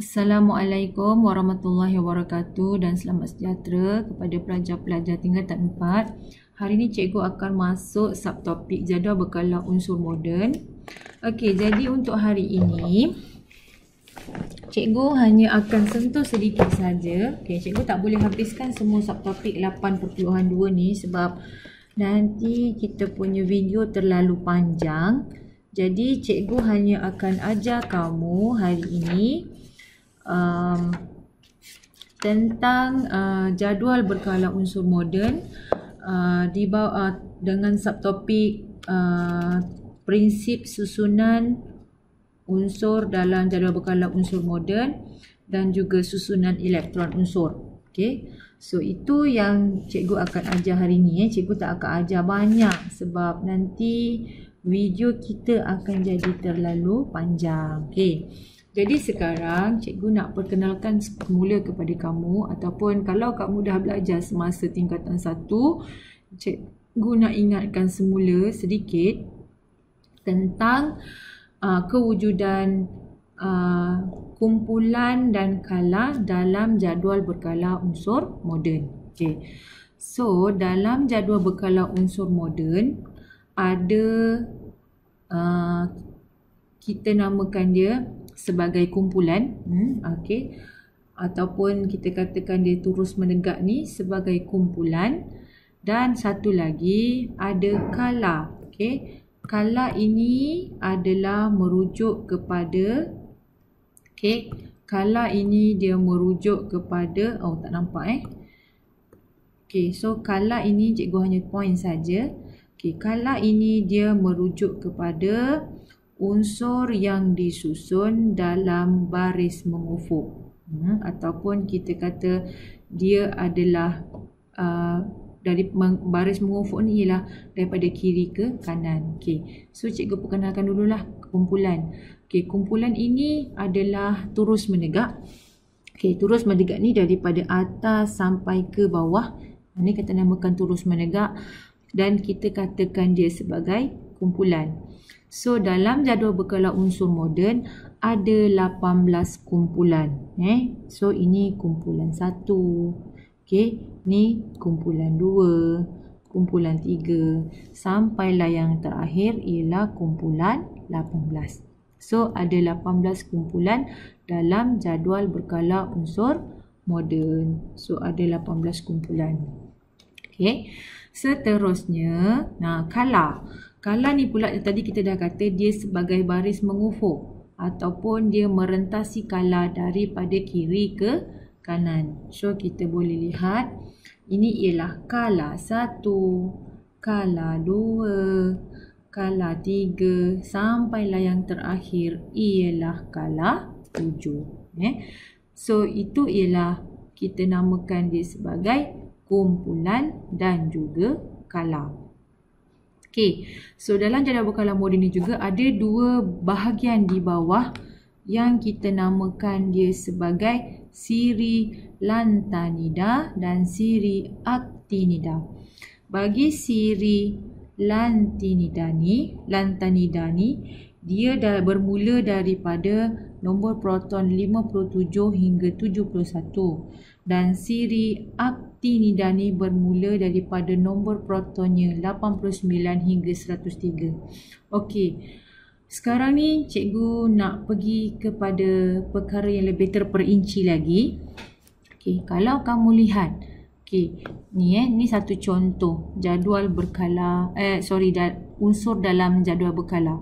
Assalamualaikum warahmatullahi wabarakatuh dan selamat sejahtera kepada pelajar-pelajar tingkatan 4. Hari ini cikgu akan masuk subtopik jadual berkala unsur moden. Okey, jadi untuk hari ini cikgu hanya akan sentuh sedikit saja. Okey, cikgu tak boleh habiskan semua subtopik 8.2 ni sebab nanti kita punya video terlalu panjang. Jadi cikgu hanya akan ajar kamu hari ini tentang jadual berkala unsur moden dengan subtopik prinsip susunan unsur dalam jadual berkala unsur moden dan juga susunan elektron unsur. Okey. So itu yang cikgu akan ajar hari ni. Cikgu tak akan ajar banyak sebab nanti video kita akan jadi terlalu panjang. Okey. Jadi sekarang cikgu nak perkenalkan semula kepada kamu, ataupun kalau kamu dah belajar semasa tingkatan 1, cikgu nak ingatkan semula sedikit tentang kewujudan kumpulan dan kala dalam jadual berkala unsur moden. Okay. So dalam jadual berkala unsur moden ada kita namakan dia sebagai kumpulan, okey, ataupun kita katakan dia terus menegak ni sebagai kumpulan, dan satu lagi ada kala. Okey, kala ini adalah merujuk kepada, okey, kala ini dia merujuk kepada, tak nampak okey, so kala ini cikgu hanya point saja. Okey, kala ini dia merujuk kepada unsur yang disusun dalam baris mengufuk, ataupun kita kata dia adalah dari baris mengufuk ni ialah daripada kiri ke kanan. Okey, so cikgu perkenalkan dululah kumpulan. Okey, kumpulan ini adalah terus menegak. Okey, terus menegak ni daripada atas sampai ke bawah. Ini kita namakan terus menegak dan kita katakan dia sebagai kumpulan. So dalam jadual berkala unsur moden ada 18 kumpulan. So ini kumpulan 1. Okey, ni kumpulan 2, kumpulan 3 sampailah yang terakhir ialah kumpulan 18. So ada 18 kumpulan dalam jadual berkala unsur moden. So ada 18 kumpulan. Okey. Seterusnya, kala. Kala ni pula tadi kita dah kata dia sebagai baris mengufuk ataupun dia merentasi kala daripada kiri ke kanan. So kita boleh lihat ini ialah kala 1, kala 2, kala 3 sampailah yang terakhir ialah kala 7. So itu ialah kita namakan dia sebagai kumpulan dan juga kala. Okey, so dalam jadual berkala moden ni juga ada dua bahagian di bawah yang kita namakan dia sebagai siri lantanida dan siri aktinida. Bagi siri lantanida ni dia dah bermula daripada nombor proton 57 hingga 71 dan siri aktinida ni bermula daripada nombor protonnya 89 hingga 103. Okey, sekarang ni cikgu nak pergi kepada perkara yang lebih terperinci lagi. Okey, kalau kamu lihat, okey, ni satu contoh jadual berkala unsur dalam jadual berkala.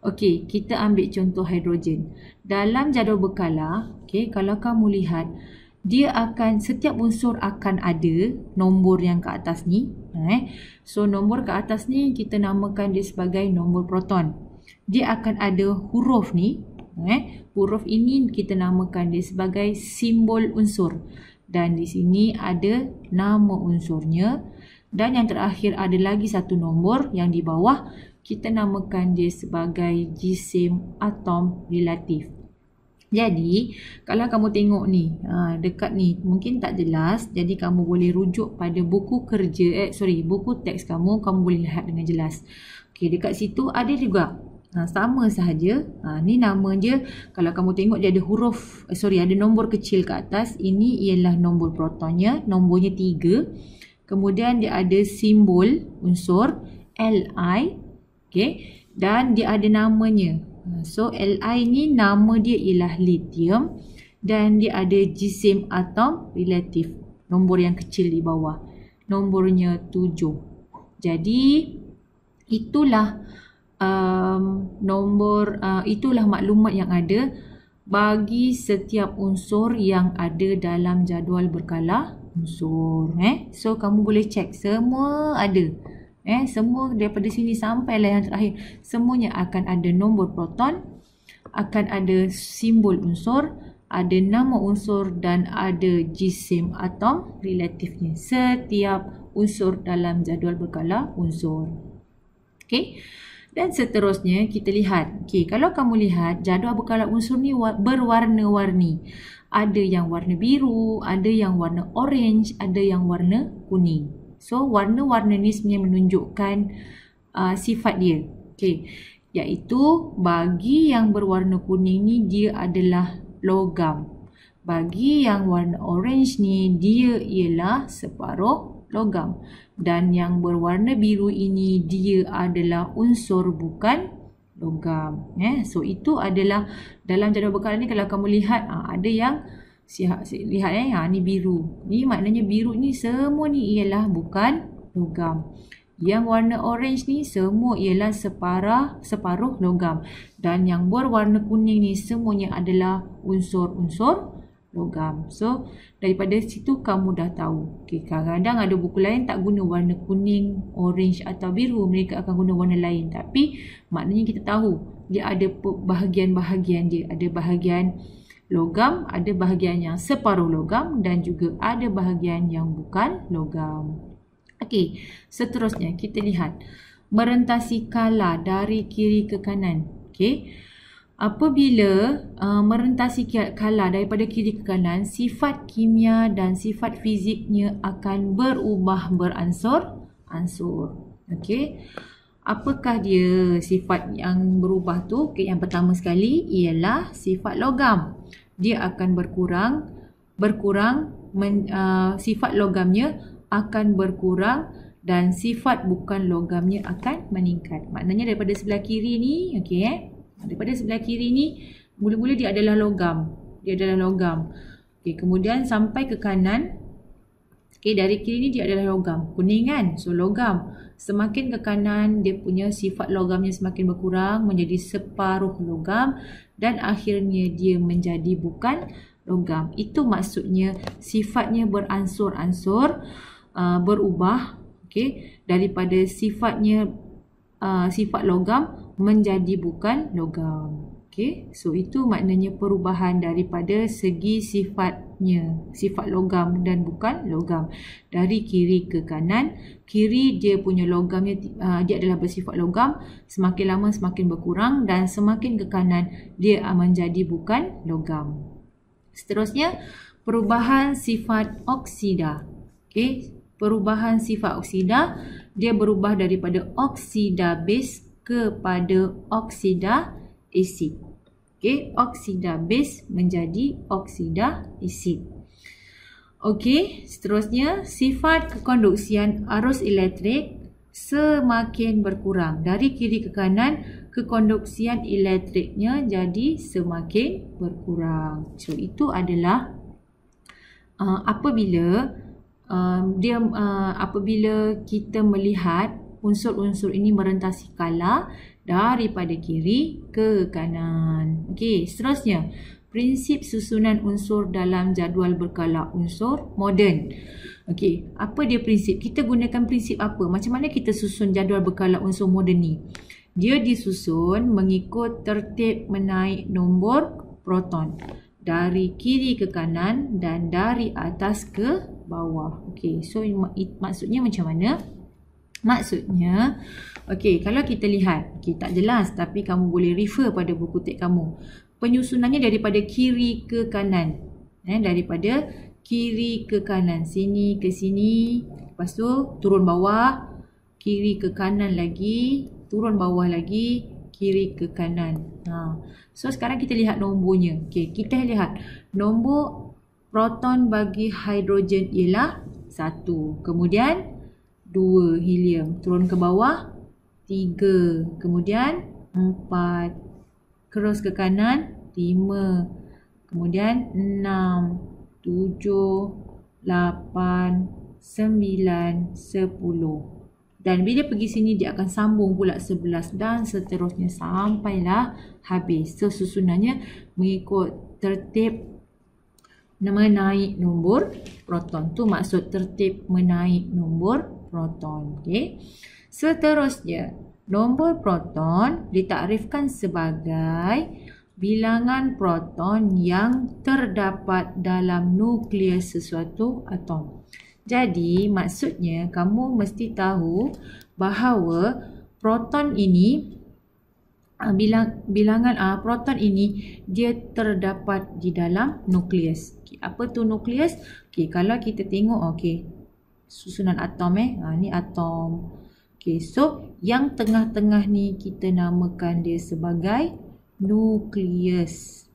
Okey, kita ambil contoh hidrogen. Dalam jadual berkala, okey, kalau kamu lihat dia akan, setiap unsur akan ada nombor yang ke atas ni. So nombor ke atas ni kita namakan dia sebagai nombor proton. Dia akan ada huruf ni. Huruf ini kita namakan dia sebagai simbol unsur. Dan di sini ada nama unsurnya. Dan yang terakhir ada lagi satu nombor yang di bawah kita namakan dia sebagai jisim atom relatif. Jadi, kalau kamu tengok ni, dekat ni mungkin tak jelas. Jadi, kamu boleh rujuk pada buku kerja, buku teks kamu boleh lihat dengan jelas. Okey, dekat situ ada juga Sama sahaja. Ni nama dia, kalau kamu tengok dia ada ada nombor kecil ke atas. Ini ialah nombor protonnya, nombornya 3. Kemudian dia ada simbol unsur Li, okey, dan dia ada namanya. So Li ni nama dia ialah lithium dan dia ada jisim atom relatif. Nombor yang kecil di bawah. Nombornya 7. Jadi itulah itulah maklumat yang ada bagi setiap unsur yang ada dalam jadual berkala unsur. So kamu boleh cek semua ada. Semua daripada sini sampai lah yang terakhir, semuanya akan ada nombor proton, akan ada simbol unsur, ada nama unsur dan ada jisim atom relatifnya. Setiap unsur dalam jadual berkala unsur. Okey. Dan seterusnya kita lihat. Okey, kalau kamu lihat jadual berkala unsur ni berwarna-warni. Ada yang warna biru, ada yang warna orange, ada yang warna kuning. So warna-warna ni sebenarnya menunjukkan sifat dia. Okey, iaitu bagi yang berwarna kuning ni dia adalah logam. Bagi yang warna orange ni dia ialah separuh logam. Dan yang berwarna biru ini dia adalah unsur bukan logam. So itu adalah dalam jadual berkala ni kalau kamu lihat ada yang lihat ni biru. Ni maknanya biru ni semua ni ialah bukan logam. Yang warna orange ni semua ialah separuh logam. Dan yang berwarna kuning ni semuanya adalah unsur-unsur logam. So daripada situ kamu dah tahu. Okay, kadang-kadang ada buku lain tak guna warna kuning, orange atau biru. Mereka akan guna warna lain. Tapi maknanya kita tahu dia ada bahagian-bahagian dia. Ada bahagian logam, ada bahagian yang separuh logam dan juga ada bahagian yang bukan logam. Okey, seterusnya kita lihat merentasi kala dari kiri ke kanan. Okey. Apabila merentasi kala daripada kiri ke kanan, sifat kimia dan sifat fiziknya akan berubah beransur-ansur. Okey. Apakah dia sifat yang berubah tu? Okay, yang pertama sekali ialah sifat logam. Dia akan sifat logamnya akan berkurang dan sifat bukan logamnya akan meningkat. Maknanya daripada sebelah kiri ni, okey daripada sebelah kiri ni mula-mula dia adalah logam. Dia adalah logam. Okey, kemudian sampai ke kanan. Okey, dari kiri ni dia adalah logam. Kuning kan? So logam. Semakin ke kanan dia punya sifat logamnya semakin berkurang menjadi separuh logam dan akhirnya dia menjadi bukan logam. Itu maksudnya sifatnya beransur-ansur berubah, okey, daripada sifatnya sifat logam menjadi bukan logam. Okey, so itu maknanya perubahan daripada segi sifatnya, sifat logam dan bukan logam. Dari kiri ke kanan, kiri dia punya logamnya dia adalah bersifat logam, semakin lama semakin berkurang dan semakin ke kanan dia menjadi bukan logam. Seterusnya, perubahan sifat oksida. Okey, perubahan sifat oksida dia berubah daripada oksida base kepada oksida asid. Okey, oksida base menjadi oksida asid. Okey, seterusnya sifat kekonduksian arus elektrik semakin berkurang. Dari kiri ke kanan, kekonduksian elektriknya jadi semakin berkurang. So itu adalah apabila kita melihat unsur-unsur ini merentasi kala daripada kiri ke kanan. Okey, seterusnya prinsip susunan unsur dalam jadual berkala unsur moden. Okey, apa dia prinsip? Kita gunakan prinsip apa? Macam mana kita susun jadual berkala unsur moden ni? Dia disusun mengikut tertib menaik nombor proton dari kiri ke kanan dan dari atas ke bawah. Okey, so maksudnya macam mana? Maksudnya, okey, kalau kita lihat, okey, tak jelas tapi kamu boleh refer pada buku teks kamu. Penyusunannya daripada kiri ke kanan. Daripada kiri ke kanan. Sini ke sini. Lepas tu turun bawah. Kiri ke kanan lagi. Turun bawah lagi. kiri ke kanan. So sekarang kita lihat nombornya. Okey, kita lihat nombor proton bagi hidrogen ialah 1. Kemudian 2 helium. Turun ke bawah 3. Kemudian 4. Terus ke kanan 5. Kemudian 6, 7, 8, 9, 10. Dan bila pergi sini dia akan sambung pula 11 dan seterusnya sampailah habis. So susunannya mengikut tertib menaik nombor proton. Tu maksud tertib menaik nombor proton. Okey. Seterusnya, nombor proton ditakrifkan sebagai bilangan proton yang terdapat dalam nukleus sesuatu atom. Jadi maksudnya kamu mesti tahu bahawa proton ini bilangan proton ini dia terdapat di dalam nukleus. Okay, apa tu nukleus? Okay, kalau kita tengok susunan atom ni atom. Okay, so yang tengah-tengah ni kita namakan dia sebagai nukleus.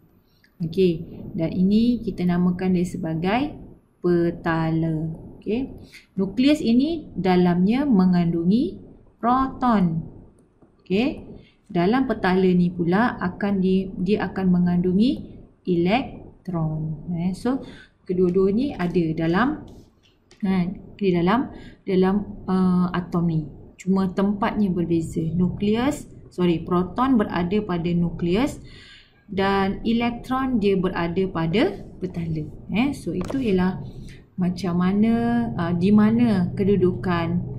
Okay, dan ini kita namakan dia sebagai petala. Okay. Nukleus ini dalamnya mengandungi proton. Okay. Dalam petala ni pula dia akan mengandungi elektron. So kedua-dua ni ada di dalam atom ni. Cuma tempatnya berbeza. Proton berada pada nukleus dan elektron dia berada pada petala. So itu ialah macam mana di mana kedudukan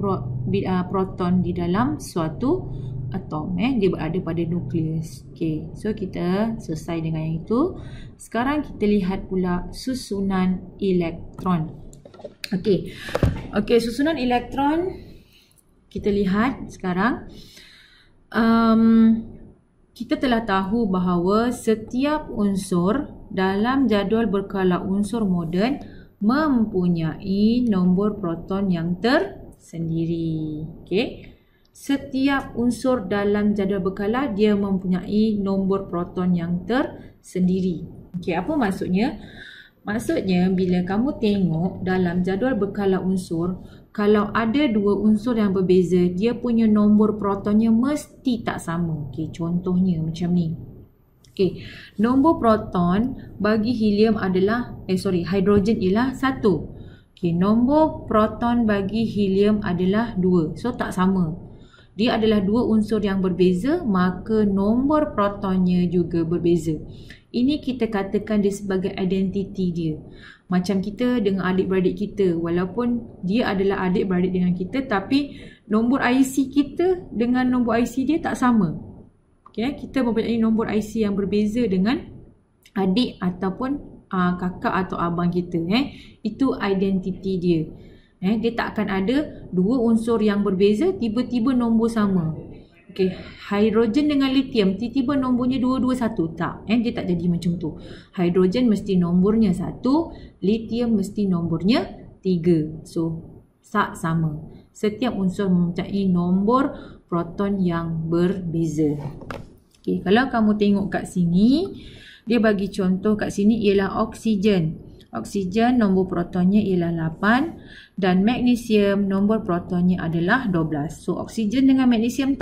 proton di dalam suatu atom. Dia berada pada nukleus. Okey, so kita selesai dengan yang itu. Sekarang kita lihat pula susunan elektron. Okey, susunan elektron kita lihat sekarang. Kita telah tahu bahawa setiap unsur dalam jadual berkala unsur moden mempunyai nombor proton yang tersendiri. Okey. Setiap unsur dalam jadual berkala dia mempunyai nombor proton yang tersendiri. Okey, apa maksudnya? Maksudnya bila kamu tengok dalam jadual berkala unsur, kalau ada dua unsur yang berbeza, dia punya nombor protonnya mesti tak sama. Okey, contohnya macam ni. Okey, nombor proton bagi hidrogen ialah 1. Okey, nombor proton bagi helium adalah 2. So tak sama. Dia adalah dua unsur yang berbeza, maka nombor protonnya juga berbeza. Ini kita katakan dia sebagai identiti dia. Macam kita dengan adik-beradik kita, walaupun dia adalah adik-beradik dengan kita, tapi nombor IC kita dengan nombor IC dia tak sama. Okay, kita mempunyai nombor IC yang berbeza dengan adik ataupun kakak atau abang kita. Itu identiti dia. Dia tak akan ada dua unsur yang berbeza tiba-tiba nombor sama. Okay, hidrogen dengan lithium tiba-tiba nombornya 221. Tak, dia tak jadi macam tu. Hidrogen mesti nombornya 1, lithium mesti nombornya 3. So tak sama. Setiap unsur mempunyai nombor proton yang berbeza. Okay, kalau kamu tengok kat sini, dia bagi contoh kat sini ialah oksigen. Oksigen nombor protonnya ialah 8 dan magnesium nombor protonnya adalah 12. So oksigen dengan magnesium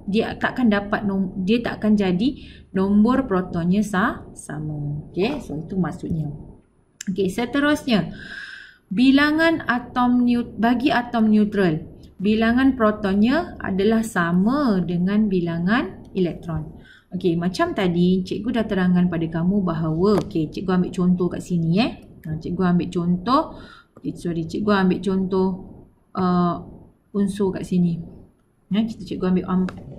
dia tak akan jadi nombor protonnya sama. Okey, so itu maksudnya. Okey, seterusnya bilangan bagi atom neutral. Bilangan protonnya adalah sama dengan bilangan elektron. Okey, macam tadi cikgu dah terangkan pada kamu bahawa, cikgu ambil contoh kat sini cikgu ambil contoh, cikgu ambil contoh unsur kat sini. Cikgu ambil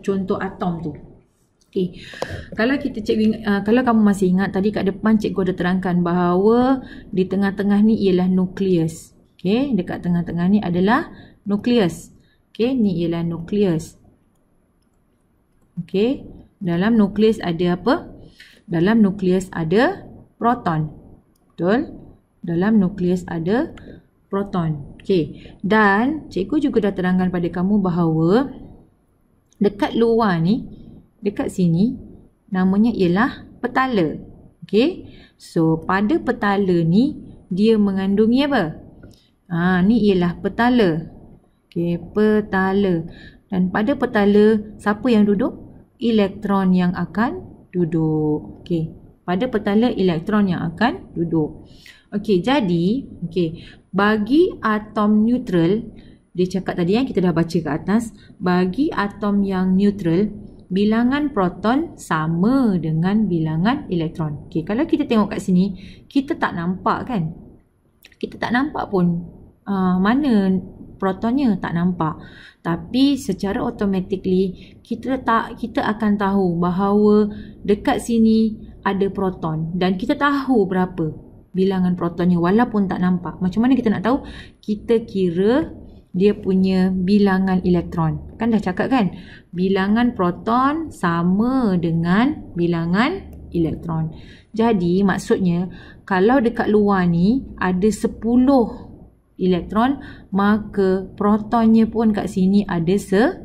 contoh atom tu. Okey. Kalau kamu masih ingat tadi kat depan cikgu ada terangkan bahawa di tengah-tengah ni ialah nukleus. Okey, dekat tengah-tengah ni adalah nukleus. Okey, ni ialah nukleus. Okey. Dalam nukleus ada apa? Dalam nukleus ada proton. Betul? Dalam nukleus ada proton. Okey. Dan cikgu juga dah terangkan pada kamu bahawa dekat luar ni, dekat sini namanya ialah petala. Okey. So pada petala ni dia mengandungi apa? Ni ialah petala. Okey, petala. Dan pada petala siapa yang duduk? Elektron yang akan duduk. Okey. Pada petala elektron yang akan duduk. Okey, jadi bagi atom neutral, dia cakap tadi yang kita dah baca ke atas, bagi atom yang neutral, bilangan proton sama dengan bilangan elektron. Okey, kalau kita tengok kat sini, kita tak nampak kan? Kita tak nampak pun mana protonnya, tak nampak. Tapi secara automatically kita akan tahu bahawa dekat sini ada proton dan kita tahu berapa bilangan protonnya walaupun tak nampak. Macam mana kita nak tahu? Kita kira dia punya bilangan elektron. Kan dah cakap kan? Bilangan proton sama dengan bilangan elektron. Jadi maksudnya kalau dekat luar ni ada 10 elektron, maka protonnya pun kat sini ada 10.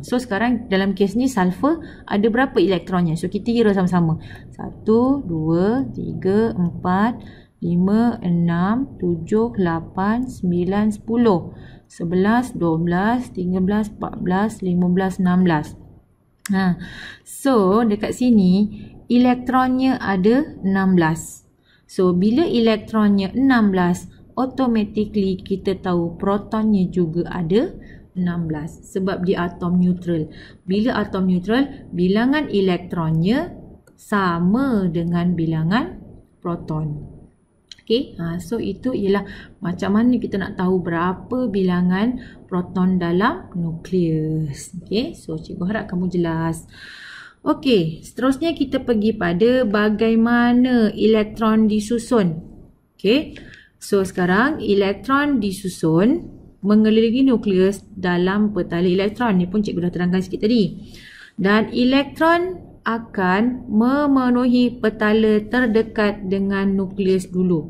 So sekarang dalam kes ni sulfur ada berapa elektronnya? So kita kira sama-sama. 1, 2, 3, 4, 5, 6, 7, 8, 9, 10, 11, 12, 13, 14, 15, 16. So dekat sini elektronnya ada 16. So bila elektronnya 16, automatically kita tahu protonnya juga ada 16 sebab dia atom neutral. Bila atom neutral, bilangan elektronnya sama dengan bilangan proton. Okey, so itu ialah macam mana kita nak tahu berapa bilangan proton dalam nukleus. Okey, so cikgu harap kamu jelas. Okey, seterusnya kita pergi pada bagaimana elektron disusun. Okey, so sekarang elektron disusun mengelilingi nukleus dalam petala elektron. Ni pun cikgu dah terangkan sikit tadi. Dan elektron akan memenuhi petala terdekat dengan nukleus dulu.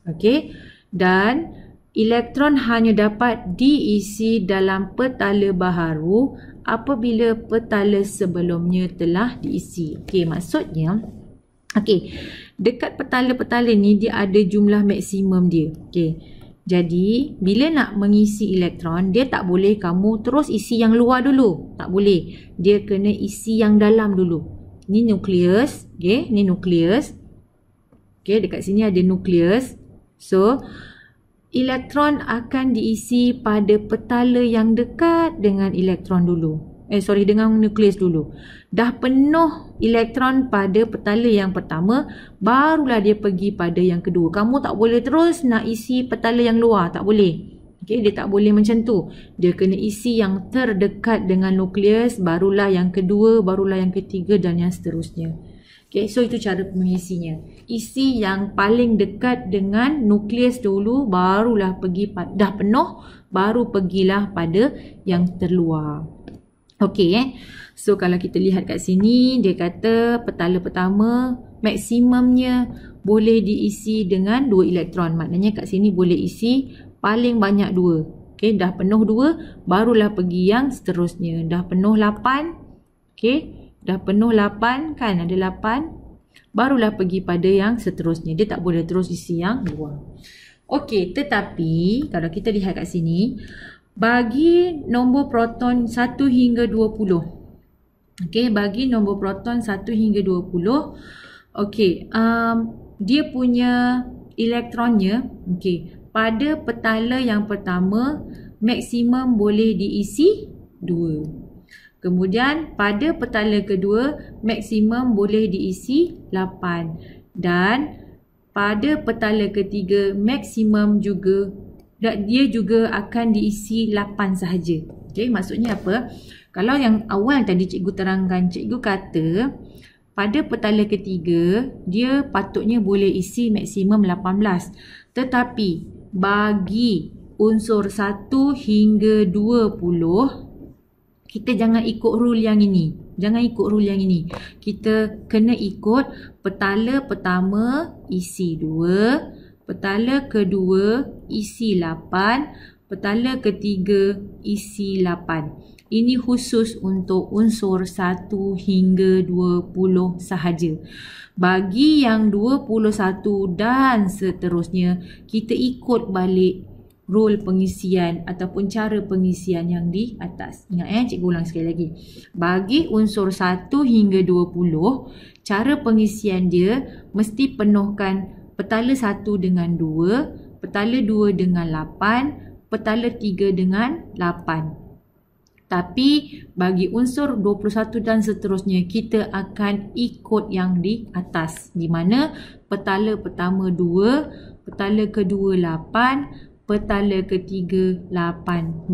Okey. Dan elektron hanya dapat diisi dalam petala baharu apabila petala sebelumnya telah diisi. Okey, maksudnya dekat petala-petala ni dia ada jumlah maksimum dia. Okey. Jadi, bila nak mengisi elektron, dia tak boleh kamu terus isi yang luar dulu. Tak boleh. Dia kena isi yang dalam dulu. Ni nukleus. Okay, ni nukleus. Okay, dekat sini ada nukleus. So, elektron akan diisi pada petala yang dekat dengan elektron dulu. Dengan nukleus dulu. Dah penuh elektron pada petala yang pertama, barulah dia pergi pada yang kedua. Kamu tak boleh terus nak isi petala yang luar, tak boleh. Okey, dia tak boleh macam tu. Dia kena isi yang terdekat dengan nukleus, barulah yang kedua, barulah yang ketiga dan yang seterusnya. Okey, so itu cara mengisinya. Isi yang paling dekat dengan nukleus dulu, barulah pergi dah penuh, baru pergilah pada yang terluar. Okey, so kalau kita lihat kat sini, dia kata petala pertama maksimumnya boleh diisi dengan 2 elektron. Maknanya kat sini boleh isi paling banyak 2. Okey, dah penuh 2, barulah pergi yang seterusnya. Dah penuh 8. Okey, dah penuh 8 kan, ada 8. Barulah pergi pada yang seterusnya. Dia tak boleh terus isi yang luar. Okey, tetapi kalau kita lihat kat sini, bagi nombor proton 1 hingga 20. Okey, bagi nombor proton 1 hingga 20. Okey, dia punya elektronnya, okey, pada petala yang pertama maksimum boleh diisi 2. Kemudian pada petala kedua maksimum boleh diisi 8. Dan pada petala ketiga maksimum juga dia juga akan diisi 8 sahaja. Okey, maksudnya apa? Kalau yang awal tadi cikgu terangkan, cikgu kata pada petala ketiga dia patutnya boleh isi maksimum 18. Tetapi bagi unsur 1 hingga 20, kita jangan ikut rule yang ini. Jangan ikut rule yang ini. Kita kena ikut petala pertama isi 2. Petala kedua isi 8, petala ketiga isi 8. Ini khusus untuk unsur 1 hingga 20 sahaja. Bagi yang 21 dan seterusnya, kita ikut balik rule pengisian ataupun cara pengisian yang di atas. Ingat cikgu ulang sekali lagi. Bagi unsur 1 hingga 20, cara pengisian dia mesti penuhkan petala 1 dengan 2, petala 2 dengan 8, petala 3 dengan 8. Tapi bagi unsur 21 dan seterusnya, kita akan ikut yang di atas. Di mana petala pertama 2, petala kedua 8, petala ketiga 18.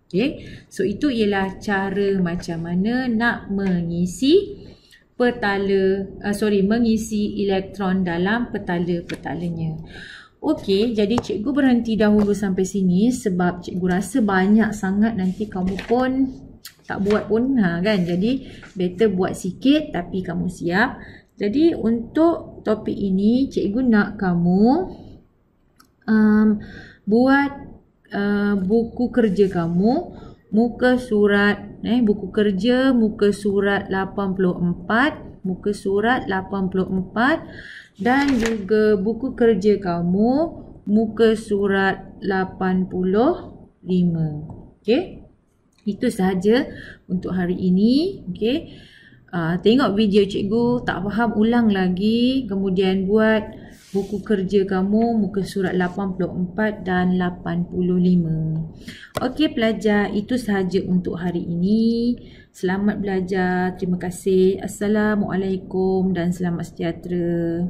Okay. So itu ialah cara macam mana nak mengisi mengisi elektron dalam petala-petalanya. Okey, jadi cikgu berhenti dahulu sampai sini sebab cikgu rasa banyak sangat nanti kamu pun tak buat pun kan. Jadi better buat sikit tapi kamu siap. Jadi untuk topik ini cikgu nak kamu buat buku kerja kamu muka surat buku kerja muka surat 84, muka surat 84 dan juga buku kerja kamu muka surat 85. Okey. Itu sahaja untuk hari ini. Okey. Tengok video cikgu tak faham, ulang lagi, kemudian buat buku kerja kamu muka surat 84 dan 85. Okey pelajar, itu sahaja untuk hari ini. Selamat belajar. Terima kasih. Assalamualaikum dan selamat sejahtera.